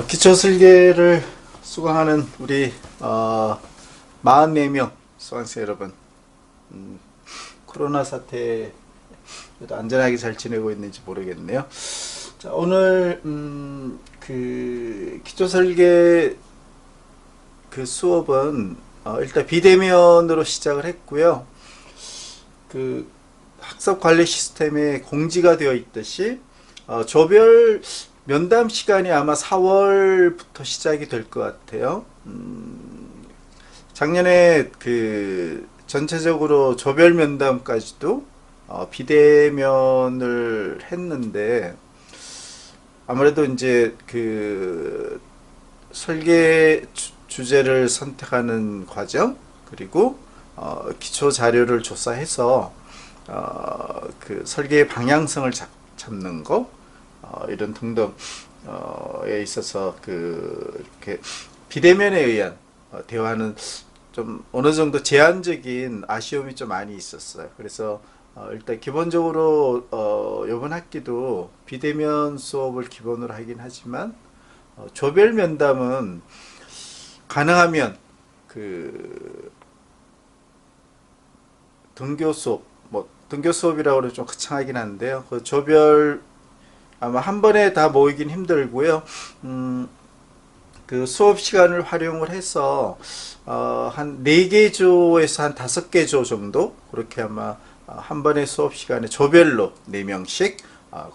기초 설계를 수강하는 우리 44명 수강생 여러분, 코로나 사태 그래도 안전하게 잘 지내고 있는지 모르겠네요. 자, 오늘 그 기초 설계 그 수업은 일단 비대면으로 시작을 했고요. 그 학습 관리 시스템에 공지가 되어 있듯이 조별 면담 시간이 아마 4월부터 시작이 될 것 같아요. 작년에 그 전체적으로 조별 면담까지도 비대면을 했는데, 아무래도 이제 그 설계 주제를 선택하는 과정, 그리고 기초 자료를 조사해서 그 설계의 방향성을 잡는 거, 이런 등등에 있어서 그 이렇게 비대면에 의한 대화는 좀 어느 정도 제한적인 아쉬움이 좀 많이 있었어요. 그래서 일단 기본적으로 이번 학기도 비대면 수업을 기본으로 하긴 하지만 조별 면담은 가능하면 그 등교 수업, 뭐 등교 수업이라고 하면 좀 거창하긴 한데요. 그 조별 아마 한 번에 다 모이긴 힘들고요. 그 수업 시간을 활용을 해서 한 4개 조에서 한 5개 조 정도, 그렇게 아마 한 번의 수업 시간에 조별로 4명씩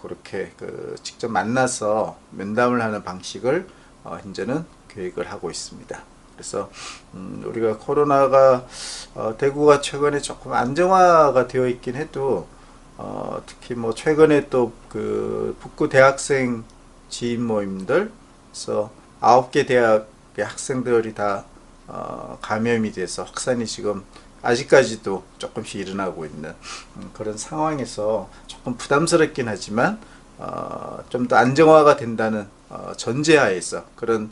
그렇게 그 직접 만나서 면담을 하는 방식을 현재는 계획을 하고 있습니다. 그래서 우리가 코로나가 대구가 최근에 조금 안정화가 되어 있긴 해도 특히 뭐 최근에 또 그 북구 대학생 지인 모임들, 그래서 9개 대학의 학생들이 다 감염이 돼서 확산이 지금 아직까지도 조금씩 일어나고 있는 그런 상황에서 조금 부담스럽긴 하지만 좀 더 안정화가 된다는 전제하에서 그런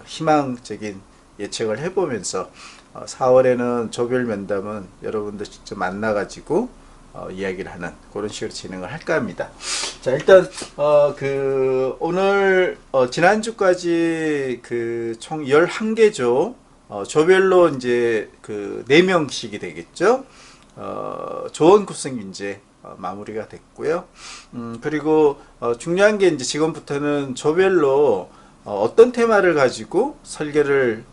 희망적인 예측을 해보면서 4월에는 조별 면담은 여러분들 직접 만나가지고 이야기를 하는 그런 식으로 진행을 할까 합니다. 자, 일단 그 오늘 지난주까지 그 총 11개조 조별로 이제 그 4명씩이 되겠죠. 조원 구성 이제 마무리가 됐고요. 그리고 중요한 게 이제 지금부터는 조별로 어떤 테마를 가지고 설계를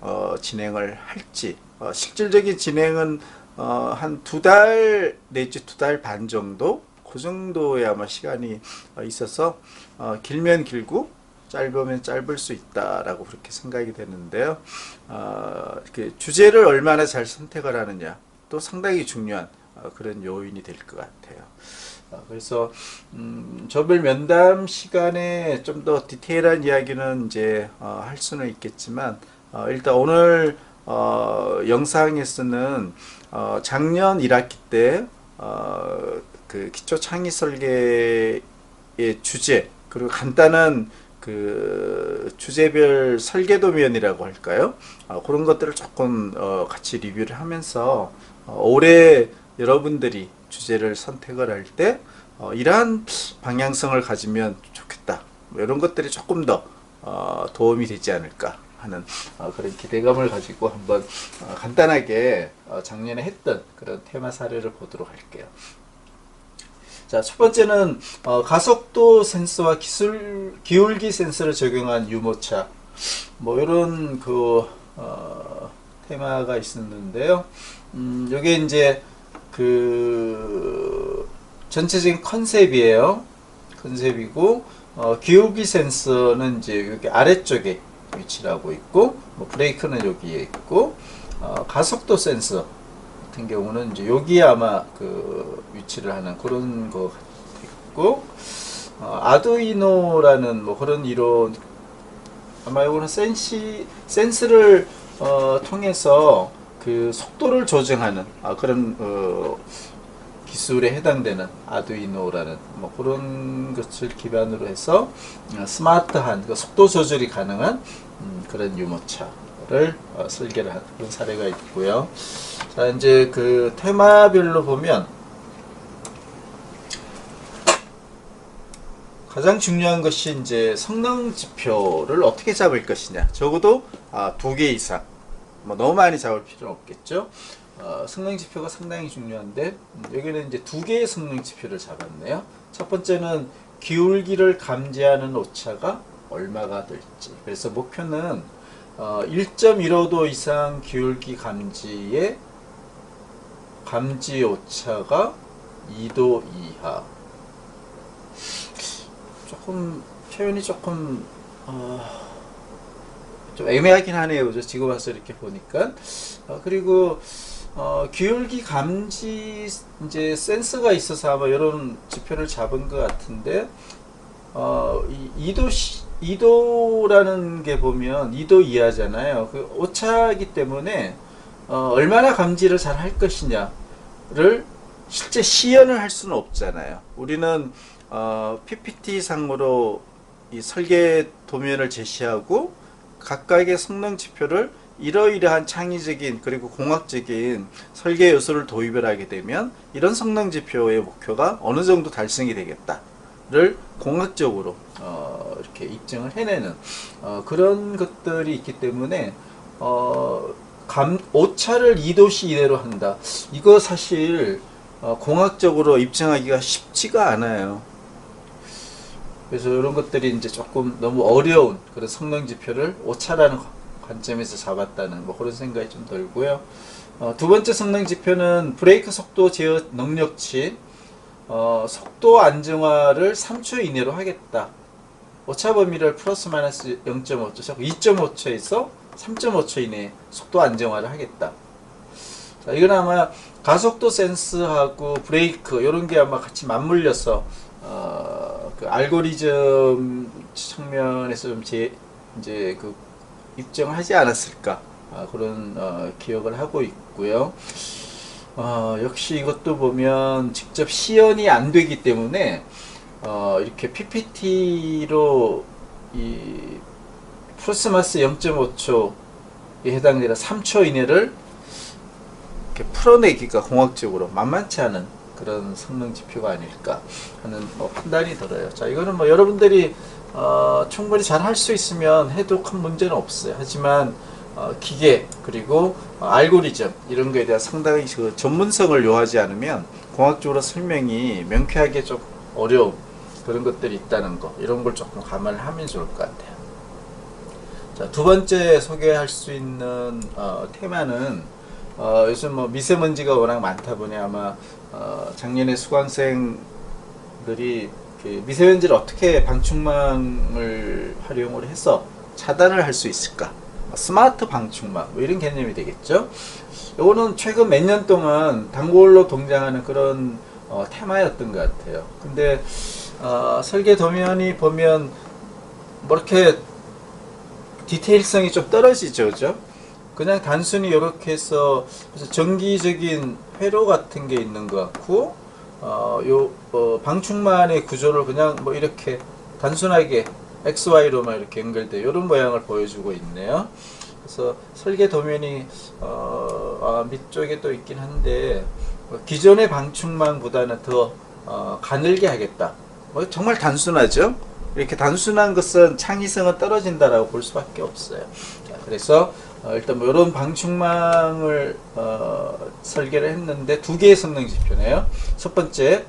진행을 할지, 실질적인 진행은 한 2달 내지 2달 반 정도, 그 정도의 아마 시간이 있어서 길면 길고 짧으면 짧을 수 있다라고 그렇게 생각이 되는데요. 그 주제를 얼마나 잘 선택을 하느냐 또 상당히 중요한 그런 요인이 될 것 같아요. 그래서 조별 면담 시간에 좀 더 디테일한 이야기는 이제 할 수는 있겠지만, 일단 오늘 영상에서는 작년 1학기 때 그 기초 창의 설계의 주제, 그리고 간단한 그 주제별 설계도면이라고 할까요? 그런 것들을 조금 같이 리뷰를 하면서 올해 여러분들이 주제를 선택을 할 때 이러한 방향성을 가지면 좋겠다, 뭐 이런 것들이 조금 더 도움이 되지 않을까 하는 그런 기대감을 가지고 한번 간단하게 작년에 했던 그런 테마 사례를 보도록 할게요. 자, 첫 번째는 가속도 센서와 기울기 센서를 적용한 유모차, 뭐 이런 그 테마가 있었는데요. 이게 이제 그 전체적인 컨셉이에요. 컨셉이고 기울기 센서는 이제 여기 아래쪽에 위치를 하고 있고, 뭐 브레이크는 여기에 있고, 가속도 센서 같은 경우는 이제 여기에 아마 그 위치를 하는 그런 거 있고, 아두이노라는 뭐 그런 이론, 아마 이거는 센스를 통해서 그 속도를 조정하는 그런 기술에 해당되는 아두이노라는 뭐 그런 것을 기반으로 해서 스마트한 그 속도 조절이 가능한 그런 유모차를 설계를 한 그런 사례가 있고요. 자, 이제 그 테마별로 보면 가장 중요한 것이 이제 성능 지표를 어떻게 잡을 것이냐. 적어도 2개 이상. 뭐 너무 많이 잡을 필요는 없겠죠. 성능 지표가 상당히 중요한데 여기는 이제 2개의 성능 지표를 잡았네요. 첫 번째는 기울기를 감지하는 오차가 얼마가 될지. 그래서 목표는 1.15도 이상 기울기 감지의 감지 오차가 2도 이하. 조금 표현이 조금 좀 애매하긴 하네요. 지금 와서 이렇게 보니까. 그리고 기울기 감지 이제 센서가 있어서 아마 이런 지표를 잡은 것 같은데 2도라는 게 보면 2도 이하잖아요. 그 오차이기 때문에 얼마나 감지를 잘 할 것이냐를 실제 시연을 할 수는 없잖아요. 우리는 PPT 상으로 이 설계 도면을 제시하고 각각의 성능 지표를 이러이러한 창의적인 그리고 공학적인 설계 요소를 도입을 하게 되면 이런 성능 지표의 목표가 어느 정도 달성이 되겠다를 공학적으로 이렇게 입증을 해내는 그런 것들이 있기 때문에 오차를 2도씨 이내로 한다. 이거 사실 공학적으로 입증하기가 쉽지가 않아요. 그래서 이런 것들이 이제 조금 너무 어려운 그런 성능 지표를 오차라는 관점에서 잡았다는 뭐 그런 생각이 좀 들고요. 두 번째 성능 지표는 브레이크 속도 제어 능력치 속도 안정화를 3초 이내로 하겠다. 오차 범위를 플러스 마이너스 0.5초, 2.5초에서 3.5초 이내에 속도 안정화를 하겠다. 자, 이건 아마 가속도 센스하고 브레이크 이런 게 아마 같이 맞물려서 그 알고리즘 측면에서 좀 이제 그 입증을 하지 않았을까 그런 기억을 하고 있고요. 역시 이것도 보면 직접 시연이 안 되기 때문에 이렇게 PPT로 이 플러스 마이너스 0.5초에 해당되는 3초 이내를 이렇게 풀어내기가 공학적으로 만만치 않은 그런 성능 지표가 아닐까 하는 판단이 들어요. 자, 이거는 뭐 여러분들이 충분히 잘 할 수 있으면 해도 큰 문제는 없어요. 하지만 기계 그리고 알고리즘 이런 거에 대한 상당히 그 전문성을 요하지 않으면 공학적으로 설명이 명쾌하게 좀 어려운 그런 것들이 있다는 거, 이런 걸 조금 감안을 하면 좋을 것 같아요. 자, 두 번째 소개할 수 있는 테마는 요즘 뭐 미세먼지가 워낙 많다 보니 아마 작년에 수강생들이 그 미세먼지를 어떻게 방충망을 활용을 해서 차단을 할 수 있을까? 스마트 방충망 뭐 이런 개념이 되겠죠. 이거는 최근 몇 년 동안 단골로 등장하는 그런 테마였던 것 같아요. 근데 설계 도면이 보면 뭐 이렇게 디테일성이 좀 떨어지죠, 그죠? 그냥 단순히 이렇게 해서 정기적인 회로 같은 게 있는 것 같고, 방충망의 구조를 그냥 뭐 이렇게 단순하게 XY로만 이렇게 연결돼 이런 모양을 보여주고 있네요. 그래서 설계 도면이 밑쪽에 또 있긴 한데 기존의 방충망보다는 더 가늘게 하겠다. 뭐 정말 단순하죠. 이렇게 단순한 것은 창의성은 떨어진다라고 볼 수밖에 없어요. 자, 그래서 일단 뭐 이런 방충망을 설계를 했는데 두 개의 성능 지표네요. 첫 번째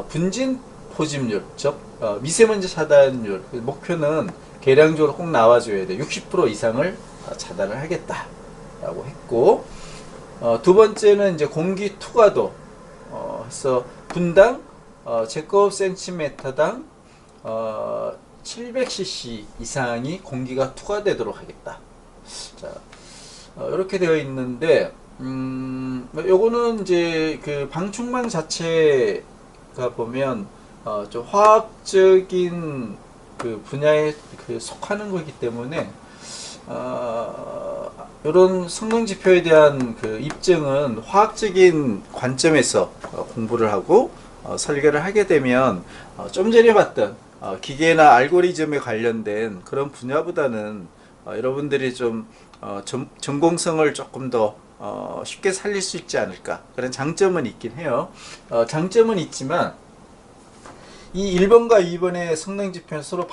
분진 포집률, 즉 미세먼지 차단율. 목표는 계량적으로 꼭 나와줘야 돼. 60% 이상을 차단을 하겠다라고 했고, 두 번째는 이제 공기 투과도 해서 분당 제곱센티미터당 700cc 이상이 공기가 투과되도록 하겠다. 자, 이렇게 되어 있는데, 요거는 이제 그 방충망 자체가 보면 좀 화학적인 그 분야에 그 속하는 거기 때문에 이런 성능 지표에 대한 그 입증은 화학적인 관점에서 공부를 하고 설계를 하게 되면 좀 전에 봤던 기계나 알고리즘에 관련된 그런 분야보다는 여러분들이 좀 전공성을 조금 더 쉽게 살릴 수 있지 않을까, 그런 장점은 있긴 해요. 장점은 있지만 이 1번과 2번의 성능 지표는 서로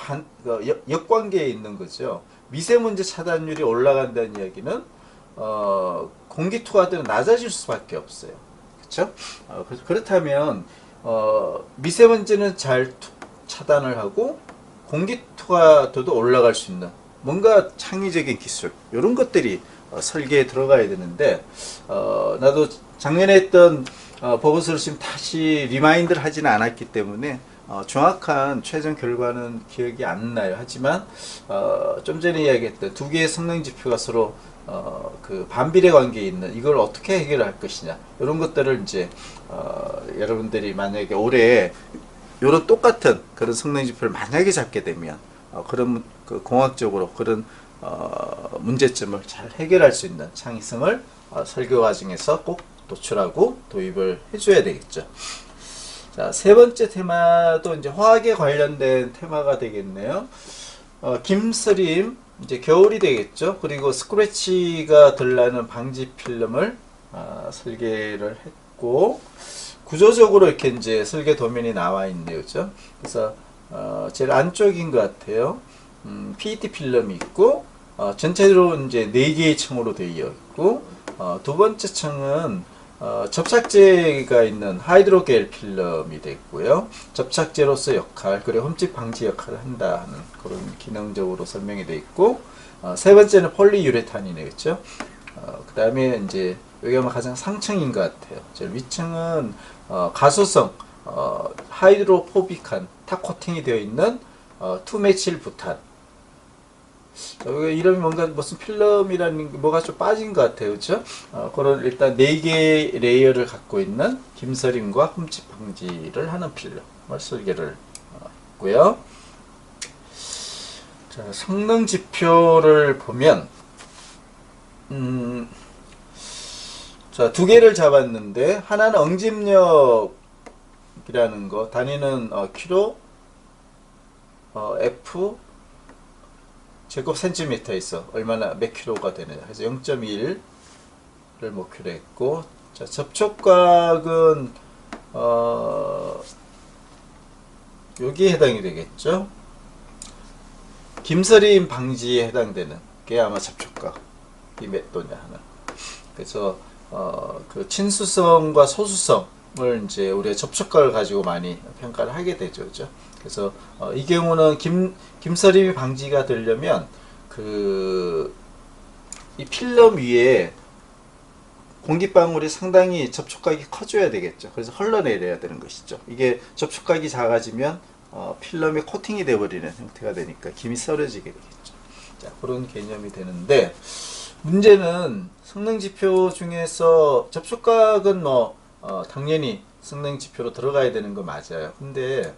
역관계에 있는 거죠. 미세먼지 차단율이 올라간다는 이야기는 공기 투하들은 낮아질 수밖에 없어요. 그렇죠? 그렇다면 미세먼지는 잘 차단을 하고 공기 투하도도 올라갈 수 있는 뭔가 창의적인 기술 이런 것들이 설계에 들어가야 되는데 나도 작년에 했던 보고서를 지금 다시 리마인드를 하지는 않았기 때문에 정확한 최종 결과는 기억이 안 나요. 하지만 좀 전에 이야기했던 두 개의 성능 지표가 서로 그 반비례 관계에 있는 이걸 어떻게 해결할 것이냐 이런 것들을 이제 여러분들이 만약에 올해 이런 똑같은 그런 성능 지표를 만약에 잡게 되면 그런 그 공학적으로 그런 문제점을 잘 해결할 수 있는 창의성을 설계 과정에서 꼭 도출하고 도입을 해줘야 되겠죠. 자, 세 번째 테마도 이제 화학에 관련된 테마가 되겠네요. 김스림, 이제 겨울이 되겠죠. 그리고 스크래치가 들나는 방지 필름을 설계를 했고, 구조적으로 이렇게 이제 설계 도면이 나와 있네요. 그죠? 그래서, 제일 안쪽인 것 같아요. PET 필름이 있고, 전체로 이제 4개의 층으로 되어 있고, 두 번째 층은 접착제가 있는 하이드로겔 필름이 되고요. 접착제로서 역할, 그리고 흠집 방지 역할을 한다는 그런 기능적으로 설명이 되어 있고, 세 번째는 폴리유레탄이네요. 그렇죠? 그 다음에 이제 여기가 가장 상층인 것 같아요. 저 위층은 가소성, 하이드로포빅한 탑 코팅이 되어 있는 투메칠 부탄. 여기 이름이 뭔가 무슨 필름이라는 게 뭐가 좀 빠진 것 같아요. 그렇죠? 그런 일단 4개의 레이어를 갖고 있는 김서림과 흠집 방지를 하는 필름을 설계를 했고요. 자, 성능 지표를 보면 자, 2개를 잡았는데 하나는 응집력이라는 거, 단위는 킬로 F 제곱 센티미터 있어 얼마나 몇 킬로가 되느냐 그래서 0.1를 목표로 했고, 자, 접촉각은 여기에 해당이 되겠죠. 김서림 방지에 해당되는 게 아마 접촉각이 몇 도냐 하는. 그래서 그 친수성과 소수성을 이제 우리가 접촉각을 가지고 많이 평가를 하게 되죠. 그죠? 그래서 이 경우는 김서림이 방지가 되려면 이 필름 위에 공기방울이 상당히 접촉각이 커져야 되겠죠. 그래서 흘러내려야 되는 것이죠. 이게 접촉각이 작아지면 필름이 코팅이 되어버리는 형태가 되니까 김이 썰어지게 되겠죠. 자, 그런 개념이 되는데, 문제는 성능지표 중에서 접촉각은 당연히 성능지표로 들어가야 되는 거 맞아요. 근데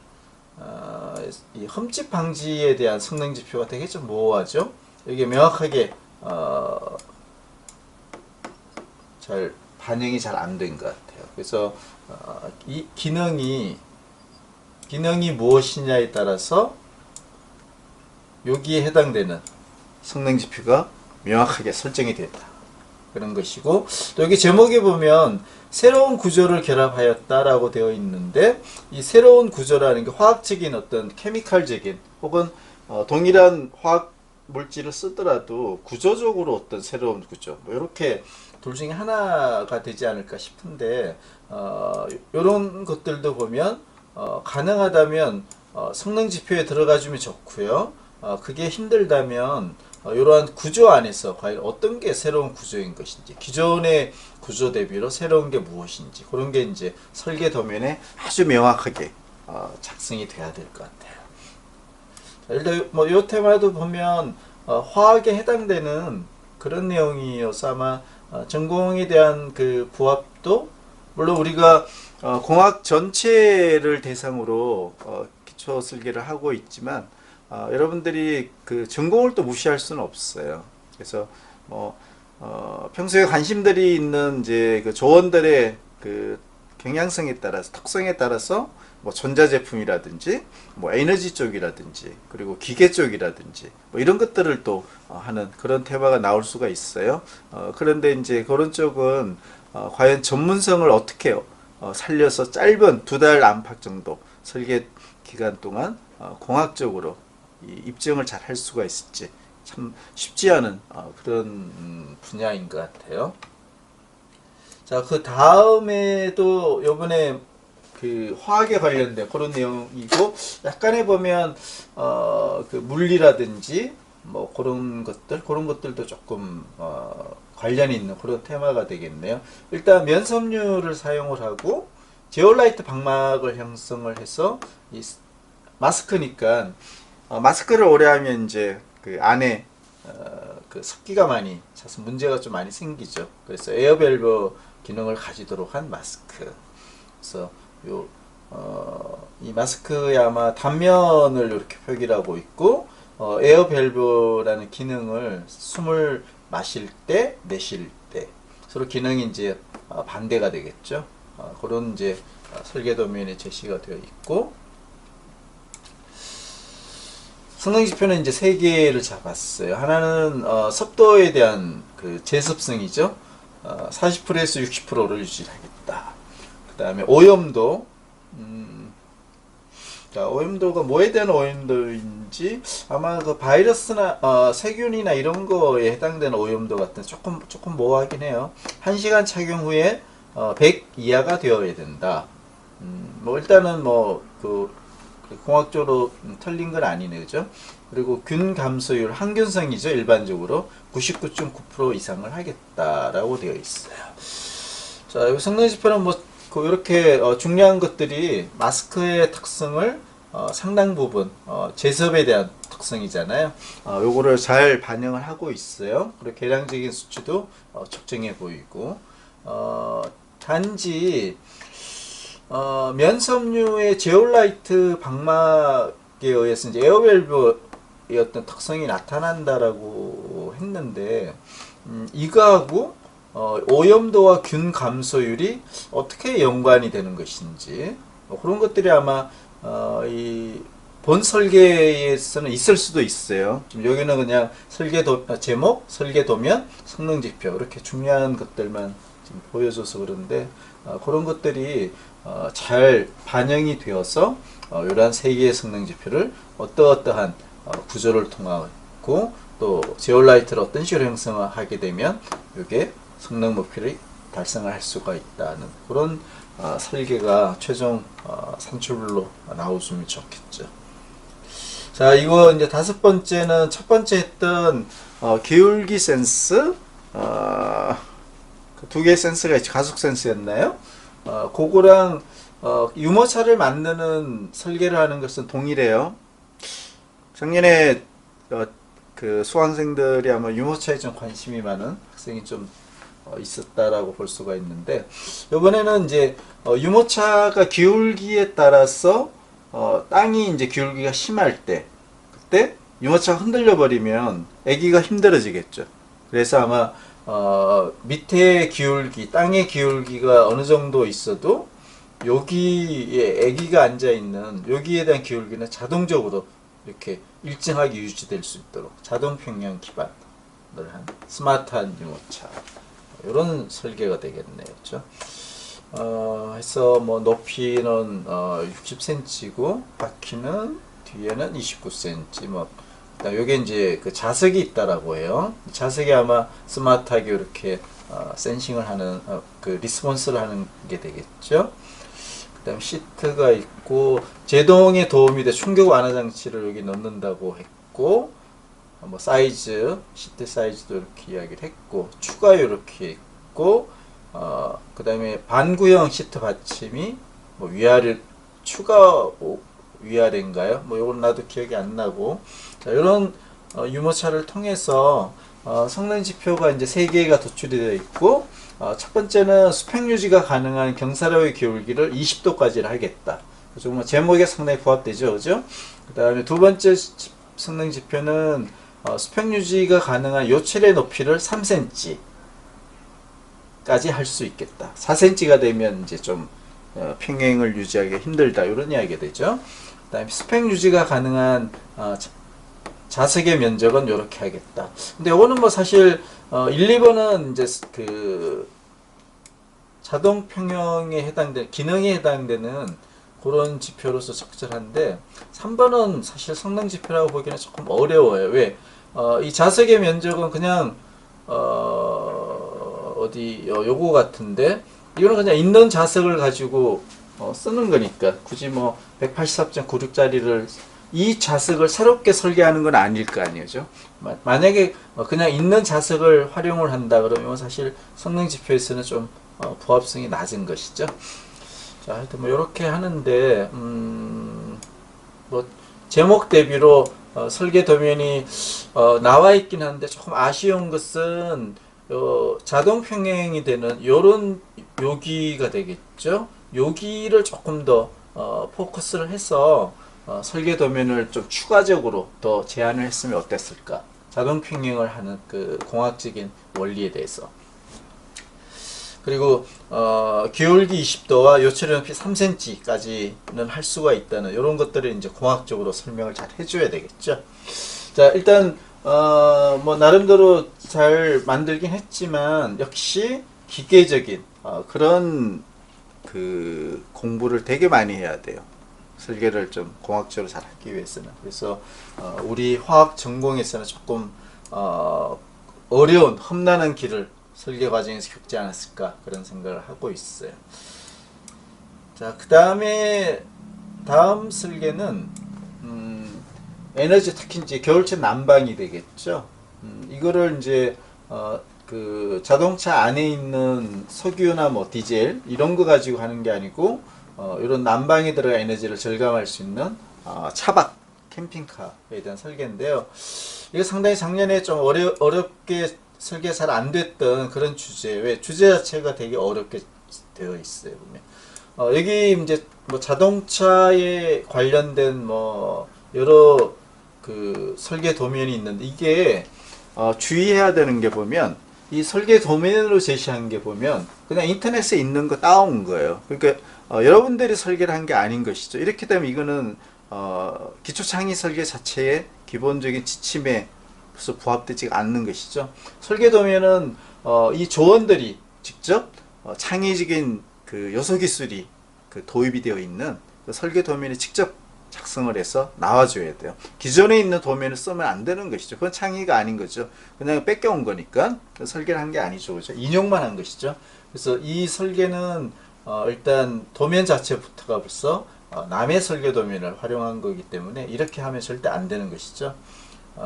이 흠집 방지에 대한 성능 지표가 되게 좀 모호하죠. 이게 명확하게 잘 반영이 잘 안 된 것 같아요. 그래서 이 기능이 무엇이냐에 따라서 여기에 해당되는 성능 지표가 명확하게 설정이 됐다. 그런 것이고, 또 여기 제목에 보면 새로운 구조를 결합하였다라고 되어 있는데, 이 새로운 구조라는 게 화학적인 어떤 케미칼적인 혹은 동일한 화학 물질을 쓰더라도 구조적으로 어떤 새로운 구조, 뭐 이렇게 둘 중에 하나가 되지 않을까 싶은데, 이런 것들도 보면 가능하다면 성능 지표에 들어가주면 좋고요. 그게 힘들다면 이러한 구조 안에서 과연 어떤 게 새로운 구조인 것인지, 기존의 구조 대비로 새로운 게 무엇인지, 그런 게 이제 설계 도면에 아주 명확하게 작성이 돼야 될 것 같아요. 자, 일단 이 테마도 보면 화학에 해당되는 그런 내용이어서 아마 전공에 대한 그 부합도, 물론 우리가 공학 전체를 대상으로 기초 설계를 하고 있지만, 여러분들이 그 전공을 또 무시할 수는 없어요. 그래서 평소에 관심들이 있는 이제 그 조원들의 그 경향성에 따라서, 특성에 따라서 뭐 전자제품이라든지 뭐 에너지 쪽이라든지 그리고 기계 쪽이라든지 뭐 이런 것들을 또 하는 그런 테마가 나올 수가 있어요. 그런데 이제 그런 쪽은 과연 전문성을 어떻게 살려서 짧은 2달 안팎 정도 설계 기간 동안 공학적으로 이 입증을 잘 할 수가 있을지 참 쉽지 않은 그런 분야인 것 같아요. 자, 그 다음에도 요번에 그 화학에 관련된 그런 내용이고, 약간의 보면 그 물리라든지 뭐 그런 것들도 조금 관련이 있는 그런 테마가 되겠네요. 일단 면섬유를 사용을 하고 제올라이트 방막을 형성을 해서 이 마스크니까 마스크를 오래 하면 이제 그 안에 그 습기가 많이 차서 문제가 좀 많이 생기죠. 그래서 에어밸브 기능을 가지도록 한 마스크. 그래서 이 마스크에 아마 단면을 이렇게 표기를 하고 있고, 에어밸브라는 기능을 숨을 마실 때, 내쉴 때 서로 기능이 이제 반대가 되겠죠. 그런 이제 설계도면에 제시가 되어 있고, 성능지표는 이제 세 개를 잡았어요. 하나는 습도에 대한 그 제습성이죠. 40%에서 60%를 유지하겠다. 그 다음에 오염도, 자, 오염도가 뭐에 대한 오염도인지 아마 그 바이러스나 세균이나 이런 거에 해당되는 오염도 같은 조금 모호하긴 해요. 1시간 착용 후에 100 이하가 되어야 된다. 뭐 일단은 그 공학적으로 틀린 건 아니네, 그죠? 그리고 균 감소율, 항균성이죠, 일반적으로 99.9% 이상을 하겠다라고 되어 있어요. 자, 이 성능 지표는 이렇게 중요한 것들이 마스크의 특성을 상당 부분 제습에 대한 특성이잖아요. 요거를 잘 반영을 하고 있어요. 그리고 계량적인 수치도 적정해 보이고, 단지 면섬유의 제올라이트 방막에 의해서 이제 에어밸브의 어떤 특성이 나타난다라고 했는데, 이거하고 오염도와 균 감소율이 어떻게 연관이 되는 것인지, 그런 것들이 아마 이 본 설계에서는 있을 수도 있어요. 지금 여기는 그냥 제목, 설계도면, 성능지표 이렇게 중요한 것들만 지금 보여줘서 그런데, 그런 것들이 잘 반영이 되어서 이러한 세 개의 성능지표를 어떠한 구조를 통하고 또 제올라이트를 어떤 식으로 형성하게 되면 이게 성능 목표를 달성을 할 수가 있다는 그런 설계가 최종 산출로 나오시면 좋겠죠. 자, 이거 이제 다섯 번째는 첫 번째 했던 기울기 센스, 두 개의 센스가 있죠. 가속 센스였나요? 그거랑 유모차를 만드는 설계를 하는 것은 동일해요. 작년에 그 수강생들이 아마 유모차에 좀 관심이 많은 학생이 좀 있었다라고 볼 수가 있는데, 이번에는 이제 유모차가 기울기에 따라서 땅이 이제 기울기가 심할 때, 그때 유모차가 흔들려 버리면 아기가 힘들어지겠죠. 그래서 아마 밑에 기울기, 땅의 기울기가 어느 정도 있어도 여기에 아기가 앉아 있는 여기에 대한 기울기는 자동적으로 이렇게 일정하게 유지될 수 있도록 자동 평형 기반을 한 스마트한 유모차, 이런 설계가 되겠네요, 그렇죠? 해서 뭐 높이는 60cm고 바퀴는 뒤에는 29cm. 요게 이제 그 자석이 있다라고 해요. 자석이 아마 스마트하게 이렇게 센싱을 하는 그 리스폰스를 하는 게 되겠죠. 그다음 시트가 있고 제동에 도움이 돼 충격 완화 장치를 여기 넣는다고 했고, 뭐 사이즈, 시트 사이즈도 이렇게 이야기를 했고, 추가 이렇게 있고, 그다음에 반구형 시트 받침이 뭐 위아래 추가 위아래인가요? 뭐 이건 나도 기억이 안 나고, 자, 이런 유모차를 통해서 성능 지표가 이제 세 개가 도출이 되어 있고, 첫 번째는 수평 유지가 가능한 경사로의 기울기를 20도까지를 하겠다. 정말 제목에 상당히 부합되죠, 그죠? 그다음에 두 번째 성능 지표는 수평 유지가 가능한 요철의 높이를 3cm 까지 할 수 있겠다. 4cm가 되면 이제 좀 평행을 유지하기 힘들다, 이런 이야기가 되죠. 그다음에 수평 유지가 가능한 자석의 면적은 이렇게 하겠다. 근데 이거는 뭐 사실 1, 2번은 이제 그 자동 평형에 해당되는 기능에 해당되는 그런 지표로서 적절한데 3번은 사실 성능 지표라고 보기에는 조금 어려워요. 왜? 이 자석의 면적은 그냥 요거 같은데 이거는 그냥 있는 자석을 가지고 쓰는 거니까 굳이 뭐 183.96짜리를 이 자석을 새롭게 설계하는 건 아닐 거 아니죠. 만약에 그냥 있는 자석을 활용을 한다 그러면 사실 성능 지표에서는 좀 부합성이 낮은 것이죠. 자, 하여튼 뭐 이렇게 하는데 뭐 제목 대비로 설계 도면이 나와 있긴 한데 조금 아쉬운 것은 자동 평행이 되는 요런 여기가 되겠죠. 여기를 조금 더 포커스를 해서 설계 도면을 좀 추가적으로 더 제안을 했으면 어땠을까? 자동 평행을 하는 그 공학적인 원리에 대해서. 그리고 기울기 20도와 요철 높이 3cm까지는 할 수가 있다는 이런 것들을 이제 공학적으로 설명을 잘 해줘야 되겠죠. 자, 일단 뭐 나름대로 잘 만들긴 했지만 역시 기계적인 그런 그 공부를 되게 많이 해야 돼요. 설계를 좀 공학적으로 잘 하기 위해서는. 그래서 우리 화학 전공에서는 조금 어려운 험난한 길을 설계 과정에서 겪지 않았을까 그런 생각을 하고 있어요. 자, 그 다음에 다음 설계는 에너지 특히 이제 겨울철 난방이 되겠죠. 이거를 이제 그 자동차 안에 있는 석유나 뭐 디젤 이런 거 가지고 하는 게 아니고 이런 난방에 들어가 에너지를 절감할 수 있는 차박 캠핑카에 대한 설계인데요. 이거 상당히 작년에 좀 어렵게 설계 잘 안 됐던 그런 주제. 왜 주제 자체가 되게 어렵게 되어 있어요. 보면 여기 이제 뭐 자동차에 관련된 뭐 여러 그 설계 도면이 있는데 이게 주의해야 되는 게 보면 이 설계 도면으로 제시한 게 보면 그냥 인터넷에 있는 거 따온 거예요. 그러니까 여러분들이 설계를 한 게 아닌 것이죠. 이렇게 되면 이거는 기초 창의 설계 자체의 기본적인 지침에 부합되지 않는 것이죠. 설계 도면은 이 조원들이 직접 창의적인 그 요소 기술이 그 도입이 되어 있는 그 설계 도면이 직접 작성을 해서 나와줘야 돼요. 기존에 있는 도면을 쓰면 안 되는 것이죠. 그건 창의가 아닌 거죠. 그냥 뺏겨온 거니까 설계를 한 게 아니죠. 그죠? 인용만 한 것이죠. 그래서 이 설계는 일단 도면 자체부터가 벌써 남의 설계 도면을 활용한 거기 때문에 이렇게 하면 절대 안 되는 것이죠.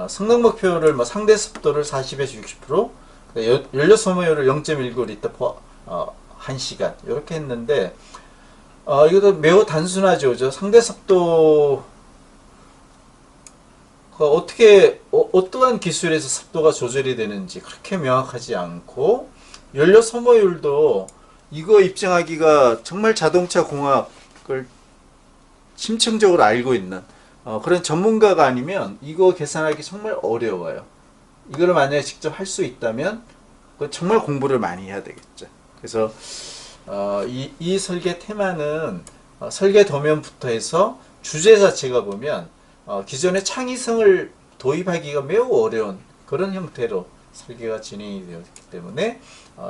성능 목표를 뭐 상대 습도를 40에서 60%, 연료 소모율을 0.19리터 퍼 1시간 이렇게 했는데 이것도 매우 단순하죠. 그죠? 상대 습도가 어떻게 어떠한 기술에서 습도가 조절이 되는지 그렇게 명확하지 않고 연료 소모율도 이거 입증하기가 정말 자동차 공학을 심층적으로 알고 있는 그런 전문가가 아니면 이거 계산하기 정말 어려워요. 이거를 만약에 직접 할 수 있다면 정말 공부를 많이 해야 되겠죠. 그래서 이 설계 테마는 설계 도면부터 해서 주제 자체가 보면 기존의 창의성을 도입하기가 매우 어려운 그런 형태로 설계가 진행이 되었기 때문에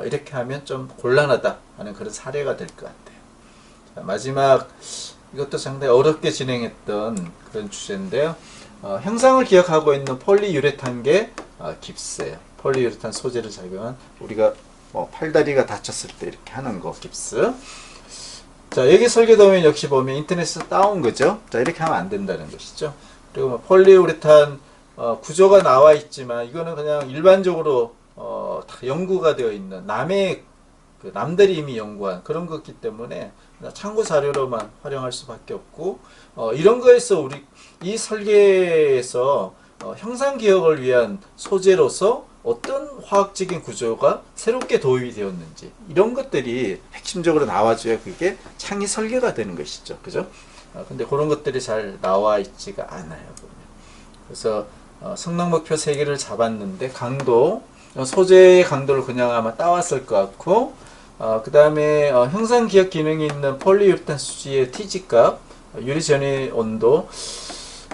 이렇게 하면 좀 곤란하다 하는 그런 사례가 될 것 같아요. 자, 마지막 이것도 상당히 어렵게 진행했던 그런 주제인데요. 형상을 기억하고 있는 폴리유레탄계 깁스예요. 폴리유레탄 소재를 착용한 우리가 뭐 팔다리가 다쳤을 때 이렇게 하는 거 깁스. 자, 여기 설계 도면 역시 보면 인터넷에서 따온 거죠. 자, 이렇게 하면 안 된다는 것이죠. 그리고 뭐 폴리우레탄 구조가 나와 있지만 이거는 그냥 일반적으로 다 연구가 되어 있는 남들이 이미 연구한 그런 거기 때문에 참고 자료로만 활용할 수밖에 없고 이런 거에서 우리 이 설계에서 형상 기억을 위한 소재로서 어떤 화학적인 구조가 새롭게 도입이 되었는지 이런 것들이 핵심적으로 나와줘야 그게 창의 설계가 되는 것이죠. 그죠? 근데 그런 것들이 잘 나와 있지가 않아요. 보면. 그래서 성능 목표 3개를 잡았는데 강도 소재의 강도를 그냥 아마 따왔을 것 같고 그 다음에 형상 기억 기능이 있는 폴리유레탄 수지의 Tg 값 유리 전해 온도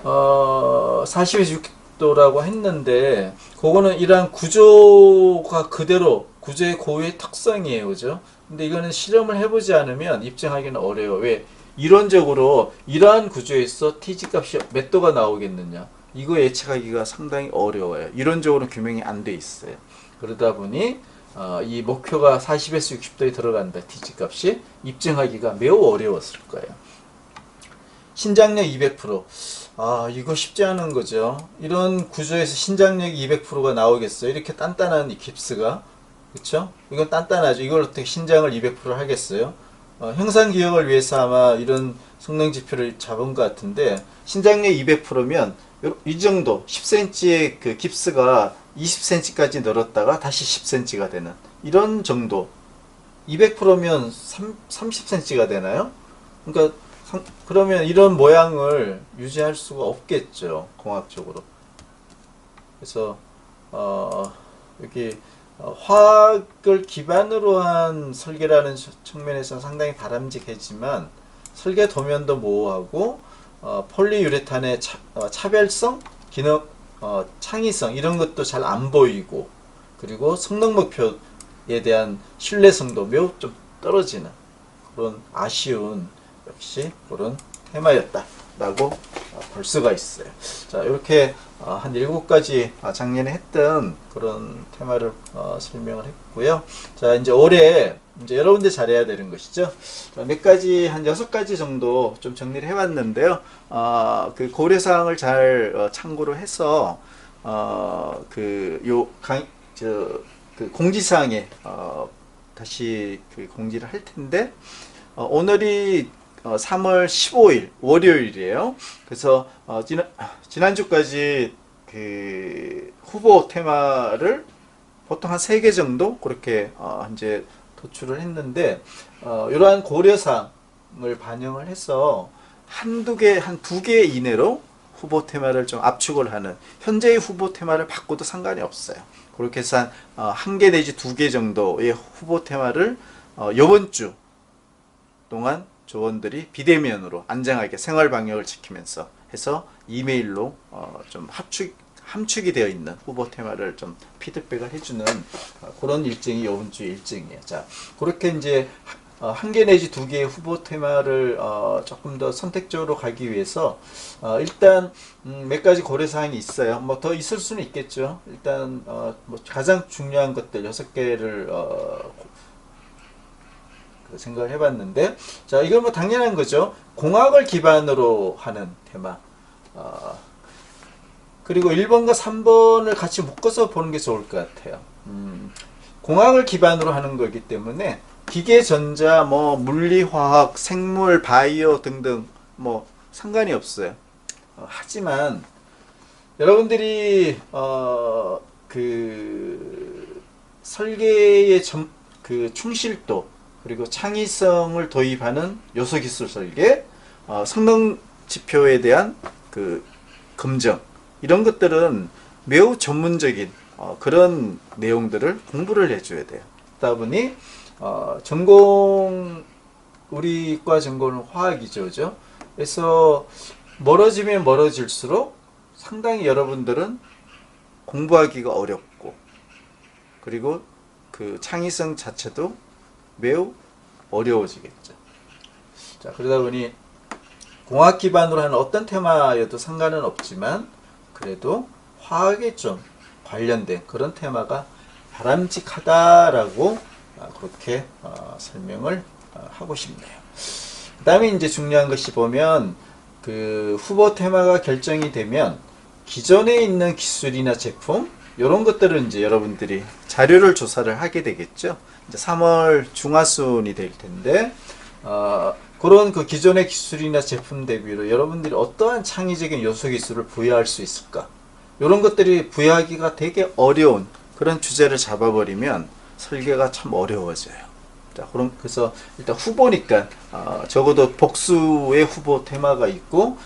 40에서 60도라고 했는데 그거는 이러한 구조가 그대로 구조의 고유의 특성이에요. 그죠? 근데 이거는 실험을 해보지 않으면 입증하기는 어려워요. 왜? 이론적으로 이러한 구조에서 TG 값이 몇 도가 나오겠느냐, 이거 예측하기가 상당히 어려워요. 이론적으로 규명이 안 돼 있어요. 그러다 보니 이 목표가 40에서 60도에 들어간다, TG 값이 입증하기가 매우 어려웠을 거예요. 신장력 200%. 이거 쉽지 않은 거죠. 이런 구조에서 신장력이 200%가 나오겠어요? 이렇게 단단한 이 깁스가. 그쵸? 이건 단단하죠. 이걸 어떻게 신장을 200% 하겠어요? 형상 기억을 위해서 아마 이런 성능 지표를 잡은 것 같은데, 신장력 200%면 이 정도 10cm의 그 깁스가 20cm까지 늘었다가 다시 10cm가 되는 이런 정도. 200%면 30cm가 되나요? 그러니까 그러면 이런 모양을 유지할 수가 없겠죠, 공학적으로. 그래서 여기 화학을 기반으로 한 설계라는 측면에서는 상당히 바람직하지만, 설계 도면도 모호하고 폴리유레탄의 차별성, 기능, 창의성 이런 것도 잘 안 보이고, 그리고 성능 목표에 대한 신뢰성도 매우 좀 떨어지는 그런 아쉬운 역시 그런 테마였다라고 볼 수가 있어요. 자, 이렇게 한 7가지 작년에 했던 그런 테마를 설명을 했고요. 자, 이제 올해 이제 여러분들 잘해야 되는 것이죠. 몇 가지, 한 6가지 정도 좀 정리를 해왔는데요. 그 고려사항을 잘 참고로 해서 그 공지사항에 다시 그 공지를 할 텐데, 오늘이 3월 15일 월요일이에요. 그래서 지난주까지 그 후보 테마를 보통 한 3개 정도 그렇게 이제 도출을 했는데, 이러한 고려사항을 반영을 해서 한 두 개 이내로 후보 테마를 좀 압축을 하는, 현재의 후보 테마를 바꿔도 상관이 없어요. 그렇게 해서 한 개 내지 2개 정도의 후보 테마를 이번 주 동안 조원들이 비대면으로 안전하게 생활 방역을 지키면서 해서 이메일로 좀 함축이 되어 있는 후보 테마를 좀 피드백을 해주는 그런 일정이 이번 주 일정이에요. 자, 그렇게 이제 한 개 내지 2개의 후보 테마를 조금 더 선택적으로 가기 위해서 일단 몇 가지 고려사항이 있어요. 뭐 더 있을 수는 있겠죠. 일단 뭐 가장 중요한 것들 6개를 생각을 해봤는데, 자, 이건 뭐 당연한 거죠. 공학을 기반으로 하는 테마. 그리고 1번과 3번을 같이 묶어서 보는 게 좋을 것 같아요. 공학을 기반으로 하는 거기 때문에 기계, 전자, 뭐 물리, 화학, 생물, 바이오 등등 뭐 상관이 없어요. 하지만 여러분들이 그 설계의 그 충실도, 그리고 창의성을 도입하는 요소기술 설계, 성능 지표에 대한 그 검증, 이런 것들은 매우 전문적인 그런 내용들을 공부를 해줘야 돼요. 그러다 보니 우리 과 전공은 화학이죠, 그죠? 그래서 멀어지면 멀어질수록 상당히 여러분들은 공부하기가 어렵고, 그리고 그 창의성 자체도 매우 어려워지겠죠. 자, 그러다 보니 공학 기반으로 하는 어떤 테마여도 상관은 없지만, 그래도 화학에 좀 관련된 그런 테마가 바람직하다라고 그렇게 설명을 하고 싶네요. 그 다음에 이제 중요한 것이, 보면 그 후보 테마가 결정이 되면 기존에 있는 기술이나 제품, 이런 것들은 이제 여러분들이 자료를 조사를 하게 되겠죠. 이제 3월 중하순이 될 텐데, 그런 그 기존의 기술이나 제품 대비로 여러분들이 어떠한 창의적인 요소 기술을 부여할 수 있을까? 이런 것들이 부여하기가 되게 어려운 그런 주제를 잡아버리면 설계가 참 어려워져요. 자, 그래서 일단 후보니까 적어도 복수의 후보 테마가 있고,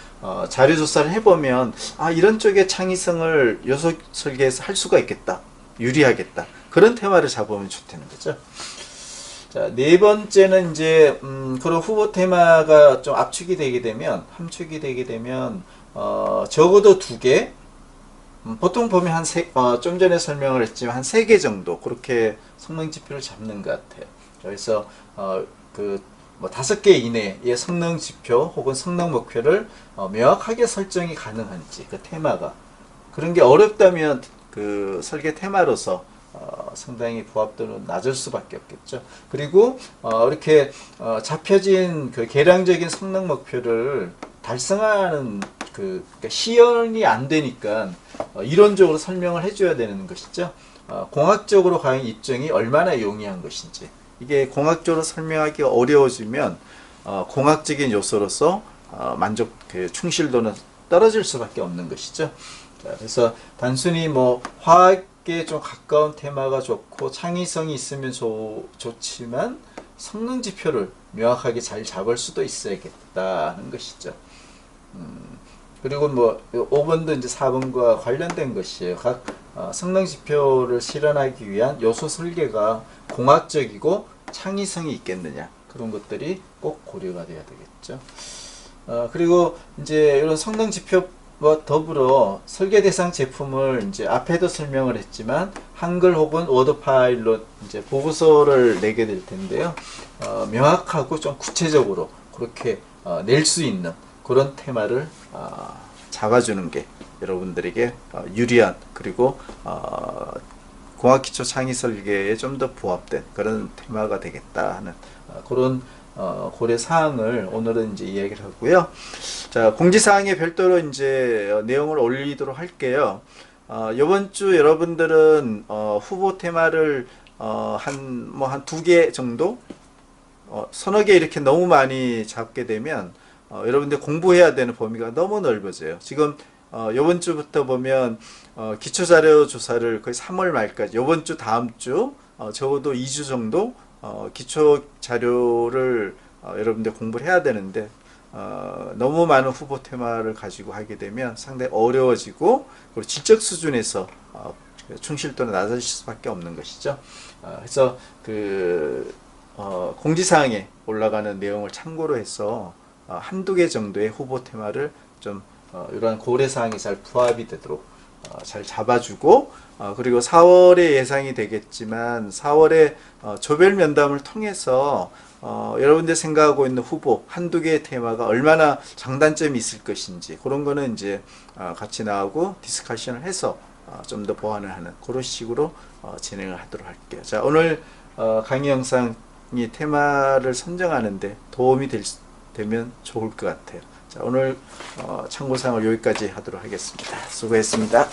자료 조사를 해보면 이런 쪽의 창의성을 요소 설계에서 할 수가 있겠다, 유리하겠다, 그런 테마를 잡으면 좋다는 거죠. 자, 4번째는 이제 그런 후보 테마가 좀 함축이 되게 되면 적어도 2개, 보통 보면 좀 전에 설명을 했지만 한 3개 정도 그렇게 성능 지표를 잡는 것 같아요. 그래서 그 뭐 5개 이내의 성능 지표 혹은 성능 목표를 명확하게 설정이 가능한지, 그 테마가 그런 게 어렵다면 그 설계 테마로서 상당히 부합도는 낮을 수밖에 없겠죠. 그리고 이렇게 잡혀진 그 계량적인 성능 목표를 달성하는 그러니까 시연이 안 되니까 이론적으로 설명을 해줘야 되는 것이죠. 공학적으로 과연 입증이 얼마나 용이한 것인지, 이게 공학적으로 설명하기가 어려워지면 공학적인 요소로서 만족 그 충실도는 떨어질 수밖에 없는 것이죠. 자, 그래서 단순히 뭐 화학에 좀 가까운 테마가 좋고 창의성이 있으면 좋지만 성능 지표를 명확하게 잘 잡을 수도 있어야겠다는 것이죠. 그리고 뭐 5번도 이제 4번과 관련된 것이에요. 각 성능 지표를 실현하기 위한 요소 설계가 공학적이고 창의성이 있겠느냐, 그런 것들이 꼭 고려가 돼야 되겠죠. 그리고 이제 이런 성능 지표와 더불어 설계 대상 제품을 이제 앞에도 설명을 했지만 한글 혹은 워드 파일로 이제 보고서를 내게 될 텐데요. 명확하고 좀 구체적으로 그렇게 낼 수 있는 그런 테마를 잡아주는 게 여러분들에게 유리한, 그리고 공학기초 창의 설계에 좀 더 부합된 그런 테마가 되겠다 하는 그런 고려 사항을 오늘은 이제 이야기를 하고요. 자, 공지 사항에 별도로 이제 내용을 올리도록 할게요. 이번 주 여러분들은 후보 테마를 한 2개 정도, 서너 개 이렇게 너무 많이 잡게 되면 여러분들 공부해야 되는 범위가 너무 넓어져요. 지금 이번 주부터 보면 기초자료 조사를 거의 3월 말까지, 이번 주 다음 주 적어도 2주 정도 기초자료를 여러분들 공부를 해야 되는데 너무 많은 후보 테마를 가지고 하게 되면 상당히 어려워지고, 그리고 질적 수준에서 충실도는 낮아질 수밖에 없는 것이죠. 그래서 그 공지사항에 올라가는 내용을 참고로 해서 한두 개 정도의 후보 테마를 좀 이러한 고려사항이 잘 부합이 되도록 잘 잡아주고, 그리고 4월에 예상이 되겠지만 4월에 조별 면담을 통해서 여러분들 생각하고 있는 후보 한두 개의 테마가 얼마나 장단점이 있을 것인지, 그런 거는 이제 같이 나오고 디스커션을 해서 좀 더 보완을 하는 그런 식으로 진행을 하도록 할게요. 자, 오늘 강의 영상이 테마를 선정하는데 도움이 되면 좋을 것 같아요. 자, 오늘 참고사항을 여기까지 하도록 하겠습니다. 수고했습니다.